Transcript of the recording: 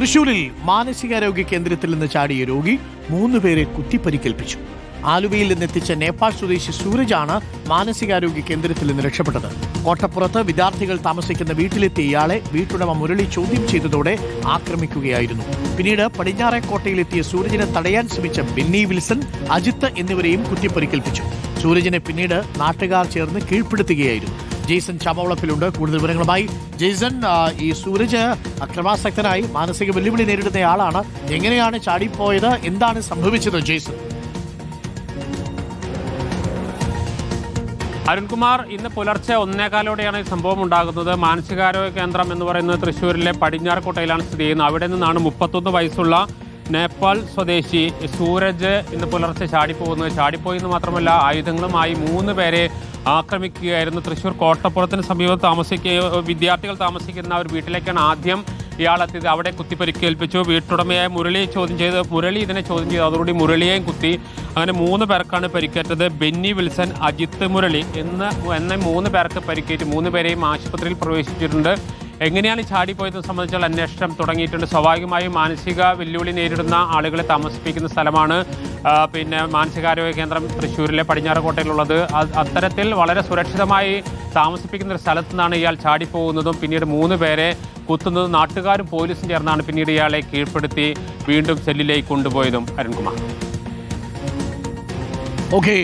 തൃശൂരിൽ മാനസികാരോഗ്യ കേന്ദ്രത്തിൽ നിന്ന് ചാടിയ രോഗി 3 പേരെ കുത്തിപ്പരിക്കേൽപ്പിച്ചു. ആലുവയിൽ നിന്നെത്തിച്ച നേപ്പാൾ സ്വദേശി സൂരജാണ് മാനസികാരോഗ്യ കേന്ദ്രത്തിൽ നിന്ന് രക്ഷപ്പെട്ടത്. കോട്ടപ്പുറത്ത് വിദ്യാർത്ഥികൾ താമസിക്കുന്ന വീട്ടിലെത്തിയ ഇയാളെ വീട്ടുടമ മുരളി ചോദ്യം ചെയ്തതോടെ ആക്രമിക്കുകയായിരുന്നു. പിന്നീട് പടിഞ്ഞാറേക്കോട്ടയിലെത്തിയ സൂരജിനെ തടയാൻ ശ്രമിച്ച ബെന്നി വിൽസൺ, അജിത്ത് എന്നിവരെയും കുത്തിപ്പരിക്കേൽപ്പിച്ചു. സൂരജിനെ പിന്നീട് നാട്ടുകാർ ചേർന്ന് കീഴ്പ്പെടുത്തുകയായിരുന്നു. ജെയ്സൺ ചാമവളപ്പിലുണ്ട് കൂടുതൽ വിവരങ്ങളുമായി. ജെയ്സൺ, ഈ സൂരജ് അക്രമാസക്തനായി മാനസിക വെല്ലുവിളി നേരിടുന്നയാളാണ്. എങ്ങനെയാണ് ചാടിപ്പോയത്? എന്താണ് സംഭവിച്ചത് ജെയ്സൺ? അരുൺകുമാർ, ഇന്ന് പുലർച്ചെ 1:15 സംഭവം ഉണ്ടാകുന്നത്. മാനസികാരോഗ്യ കേന്ദ്രം എന്ന് പറയുന്നത് തൃശ്ശൂരിലെ പടിഞ്ഞാറക്കോട്ടയിലാണ് സ്ഥിതി ചെയ്യുന്നത്. അവിടെ നിന്നാണ് 31 വയസ്സുള്ള നേപ്പാൾ സ്വദേശി സൂരജ് ഇന്ന് പുലർച്ചെ ചാടിപ്പോയി എന്ന് മാത്രമല്ല, ആയുധങ്ങളുമായി 3 പേരെ ആക്രമിക്കുകയായിരുന്നു. തൃശ്ശൂർ കോട്ടപ്പുറത്തിന് സമീപത്ത് വിദ്യാർത്ഥികൾ താമസിക്കുന്ന ഒരു വീട്ടിലേക്കാണ് ആദ്യം ഇയാളെത്തിയത്. അവിടെ കുത്തിപ്പരിക്കേൽപ്പിച്ചു. വീട്ടുടമയായ മുരളി ഇതിനെ ചോദ്യം ചെയ്തു. അതോടുകൂടി മുരളിയെയും കുത്തി. അങ്ങനെ 3 പേർക്കാണ് പരിക്കേറ്റത്. ബെന്നി വിൽസൺ, അജിത്ത്, മുരളി എന്ന 3 പേർക്ക് പരിക്കേറ്റ്. 3 പേരെയും ആശുപത്രിയിൽ പ്രവേശിച്ചിട്ടുണ്ട്. എങ്ങനെയാണ് ചാടിപ്പോയതെന്ന് സംബന്ധിച്ചുള്ള അന്വേഷണം തുടങ്ങിയിട്ടുണ്ട്. സ്വാഭാവികമായും മാനസിക വെല്ലുവിളി നേരിടുന്ന ആളുകളെ താമസിപ്പിക്കുന്ന സ്ഥലമാണ് മാനസികാരോഗ്യ കേന്ദ്രം തൃശ്ശൂരിലെ പടിഞ്ഞാറക്കോട്ടയിലുള്ളത്. അത്തരത്തിൽ വളരെ സുരക്ഷിതമായി താമസിപ്പിക്കുന്ന ഒരു സ്ഥലത്തു നിന്നാണ് ഇയാൾ ചാടിപ്പോകുന്നതും പിന്നീട് 3 പേരെ കുത്തുന്നതും. നാട്ടുകാരും പോലീസും ചേർന്നാണ് പിന്നീട് ഇയാളെ കീഴ്പ്പെടുത്തി വീണ്ടും സെല്ലിലേക്ക് കൊണ്ടുപോയതും. അരുൺകുമാർ. ഓക്കെ.